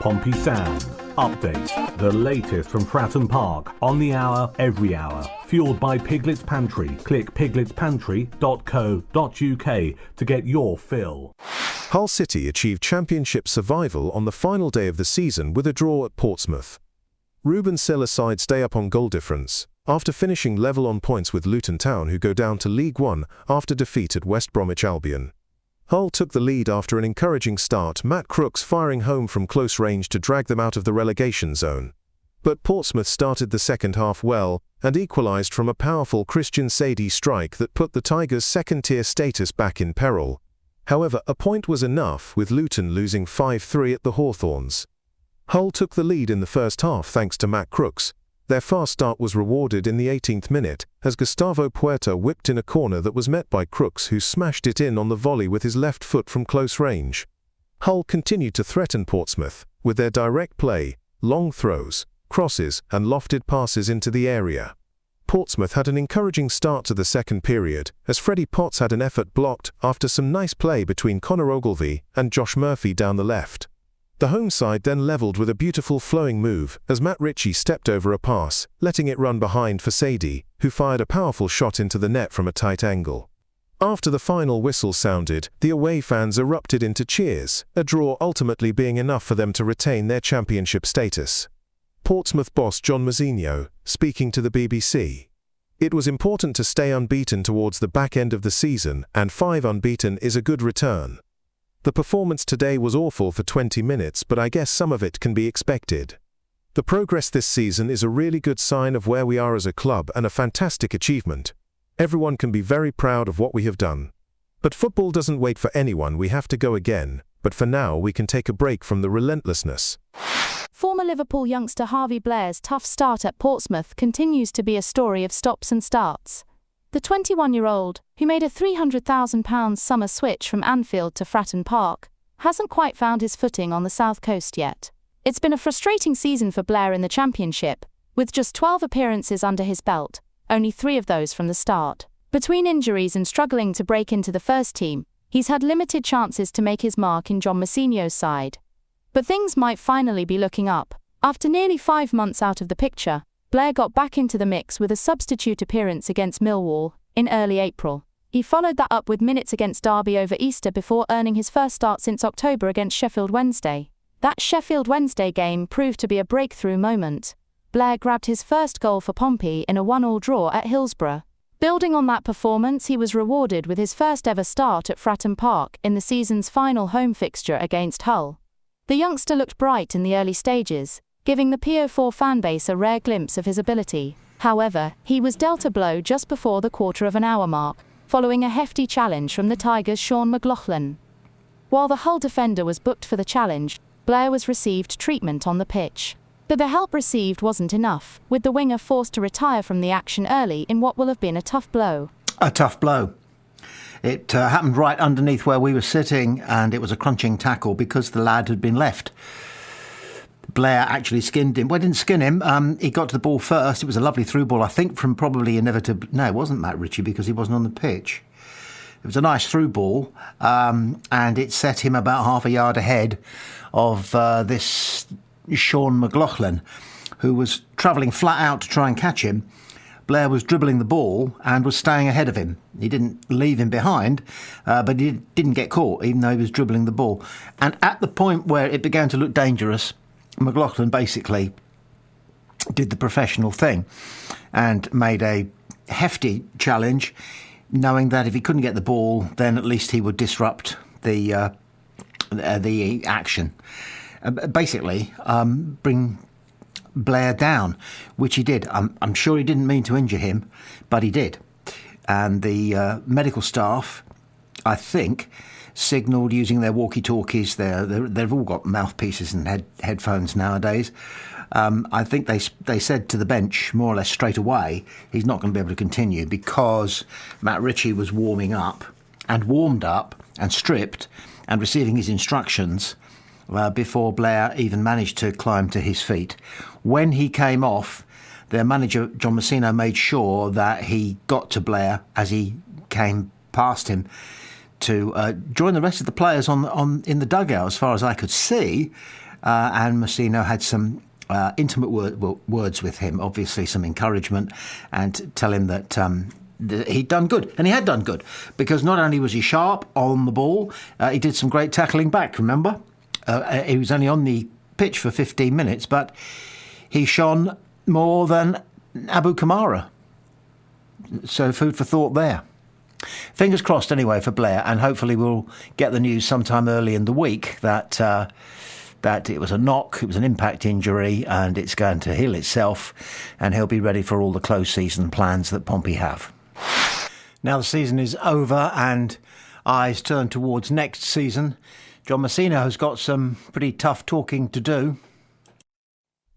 Pompey Sound. Updates, the latest from Fratton Park, on the hour, every hour. Fueled by Piglet's Pantry. Click pigletspantry.co.uk to get your fill. Hull City achieved championship survival on the final day of the season with a draw at Portsmouth. Ruben Siller's side stay up on goal difference, after finishing level on points with Luton Town, who go down to League One after defeat at West Bromwich Albion. Hull took the lead after an encouraging start, Matt Crooks firing home from close range to drag them out of the relegation zone. But Portsmouth started the second half well and equalised from a powerful Christian Sadie strike that put the Tigers' second-tier status back in peril. However, a point was enough, with Luton losing 5-3 at the Hawthorns. Hull took the lead in the first half thanks to Matt Crooks. Their fast start was rewarded in the 18th minute, as Gustavo Puerta whipped in a corner that was met by Crooks, who smashed it in on the volley with his left foot from close range. Hull continued to threaten Portsmouth, with their direct play, long throws, crosses and lofted passes into the area. Portsmouth had an encouraging start to the second period, as Freddie Potts had an effort blocked after some nice play between Conor Ogilvie and Josh Murphy down the left. The home side then levelled with a beautiful flowing move as Matt Ritchie stepped over a pass, letting it run behind for Sadie, who fired a powerful shot into the net from a tight angle. After the final whistle sounded, the away fans erupted into cheers, a draw ultimately being enough for them to retain their championship status. Portsmouth boss John Mazzino, speaking to the BBC. It was important to stay unbeaten towards the back end of the season, and 5 unbeaten is a good return. The performance today was awful for 20 minutes, but I guess some of it can be expected. The progress this season is a really good sign of where we are as a club and a fantastic achievement. Everyone can be very proud of what we have done. But football doesn't wait for anyone, we have to go again, but for now we can take a break from the relentlessness. Former Liverpool youngster Harvey Blair's tough start at Portsmouth continues to be a story of stops and starts. The 21-year-old, who made a £300,000 summer switch from Anfield to Fratton Park, hasn't quite found his footing on the south coast yet. It's been a frustrating season for Blair in the Championship, with just 12 appearances under his belt, only 3 of those from the start. Between injuries and struggling to break into the first team, he's had limited chances to make his mark in John Mousinho's side. But things might finally be looking up. After nearly 5 months out of the picture, Blair got back into the mix with a substitute appearance against Millwall in early April. He followed that up with minutes against Derby over Easter before earning his first start since October against Sheffield Wednesday. That Sheffield Wednesday game proved to be a breakthrough moment. Blair grabbed his first goal for Pompey in a 1-1 draw at Hillsborough. Building on that performance, he was rewarded with his first ever start at Fratton Park in the season's final home fixture against Hull. The youngster looked bright in the early stages, giving the PO4 fanbase a rare glimpse of his ability. However, he was dealt a blow just before the quarter-of-an-hour mark, following a hefty challenge from the Tigers' Sean McLaughlin. While the Hull defender was booked for the challenge, Blair was received treatment on the pitch. But the help received wasn't enough, with the winger forced to retire from the action early in what will have been a tough blow. A tough blow. It happened right underneath where we were sitting, and it was a crunching tackle because the lad had been left. Blair actually skinned him. Well, didn't skin him. He got to the ball first. It was a lovely through ball, I think, from probably inevitably... No, it wasn't Matt Ritchie because he wasn't on the pitch. It was a nice through ball, and it set him about half a yard ahead of this Sean McLaughlin, who was travelling flat out to try and catch him. Blair was dribbling the ball and was staying ahead of him. He didn't leave him behind, but he didn't get caught, even though he was dribbling the ball. And at the point where it began to look dangerous, McLaughlin basically did the professional thing and made a hefty challenge, knowing that if he couldn't get the ball, then at least he would disrupt the action. Basically, bring Blair down, which he did. I'm sure he didn't mean to injure him, but he did. And the medical staff, I think, signalled using their walkie-talkies. They've all got mouthpieces and headphones nowadays. I think they said to the bench more or less straight away, he's not going to be able to continue because Matt Ritchie was warming up and warmed up and stripped and receiving his instructions before Blair even managed to climb to his feet. When he came off, their manager, John Mousinho, made sure that he got to Blair as he came past him to join the rest of the players in the dugout, as far as I could see. and Mousinho had some intimate words with him, obviously some encouragement, and tell him that he'd done good. And he had done good, because not only was he sharp on the ball, he did some great tackling back, remember? He was only on the pitch for 15 minutes, but he shone more than Abu Kamara. So food for thought there. Fingers crossed anyway for Blair, and hopefully we'll get the news sometime early in the week that it was a knock, it was an impact injury, and it's going to heal itself, and he'll be ready for all the close season plans that Pompey have. Now the season is over and eyes turn towards next season. John Mousinho has got some pretty tough talking to do.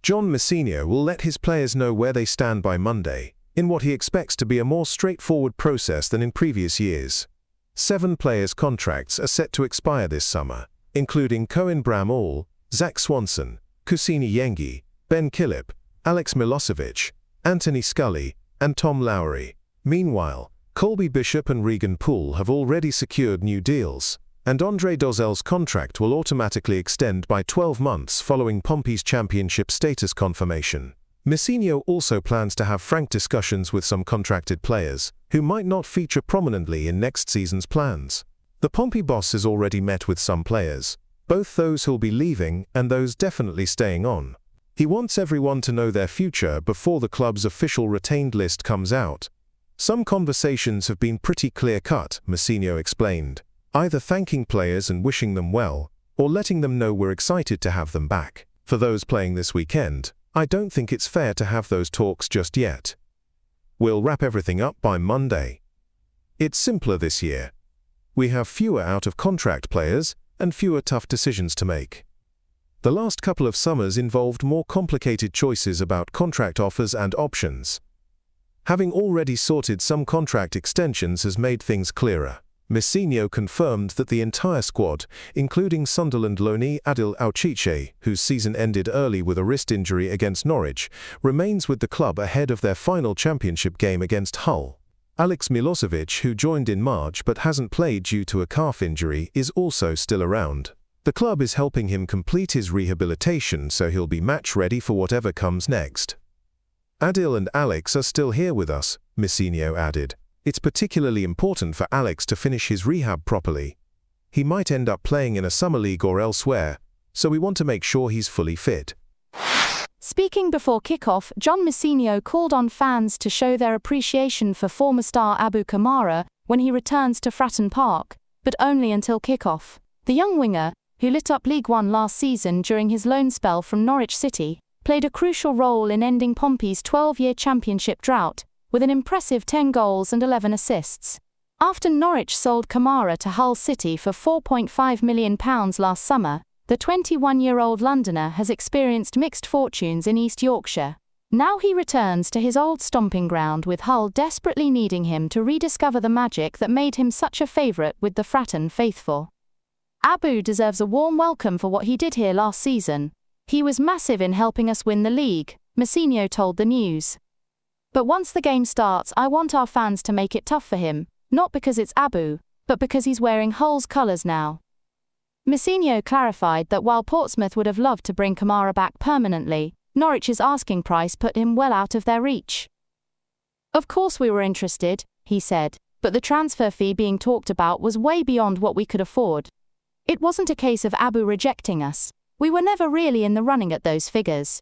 John Mousinho will let his players know where they stand by Monday, in what he expects to be a more straightforward process than in previous years. 7 players' contracts are set to expire this summer, including Cohen Bram-All, Zach Swanson, Kusini Yengi, Ben Killip, Alex Milosevic, Anthony Scully, and Tom Lowry. Meanwhile, Colby Bishop and Regan Poole have already secured new deals, and Andre Dozel's contract will automatically extend by 12 months following Pompey's championship status confirmation. Mousinho also plans to have frank discussions with some contracted players, who might not feature prominently in next season's plans. The Pompey boss has already met with some players, both those who'll be leaving and those definitely staying on. He wants everyone to know their future before the club's official retained list comes out. Some conversations have been pretty clear-cut, Mousinho explained, either thanking players and wishing them well, or letting them know we're excited to have them back. For those playing this weekend, I don't think it's fair to have those talks just yet. We'll wrap everything up by Monday. It's simpler this year. We have fewer out-of-contract players and fewer tough decisions to make. The last couple of summers involved more complicated choices about contract offers and options. Having already sorted some contract extensions has made things clearer. Mousinho confirmed that the entire squad, including Sunderland loanee Adil Auchiche, whose season ended early with a wrist injury against Norwich, remains with the club ahead of their final championship game against Hull. Alex Milosevic, who joined in March but hasn't played due to a calf injury, is also still around. The club is helping him complete his rehabilitation, so he'll be match-ready for whatever comes next. Adil and Alex are still here with us, Mousinho added. It's particularly important for Alex to finish his rehab properly. He might end up playing in a summer league or elsewhere, so we want to make sure he's fully fit. Speaking before kickoff, John Mousinho called on fans to show their appreciation for former star Abu Kamara when he returns to Fratton Park, but only until kickoff. The young winger, who lit up League One last season during his loan spell from Norwich City, played a crucial role in ending Pompey's 12-year championship drought, with an impressive 10 goals and 11 assists. After Norwich sold Kamara to Hull City for £4.5 million last summer, the 21-year-old Londoner has experienced mixed fortunes in East Yorkshire. Now he returns to his old stomping ground, with Hull desperately needing him to rediscover the magic that made him such a favourite with the Fratton faithful. Abu deserves a warm welcome for what he did here last season. He was massive in helping us win the league, Mousinho told the News. But once the game starts, I want our fans to make it tough for him, not because it's Abu, but because he's wearing Hull's colours now. Mousinho clarified that while Portsmouth would have loved to bring Kamara back permanently, Norwich's asking price put him well out of their reach. Of course we were interested, he said, but the transfer fee being talked about was way beyond what we could afford. It wasn't a case of Abu rejecting us. We were never really in the running at those figures.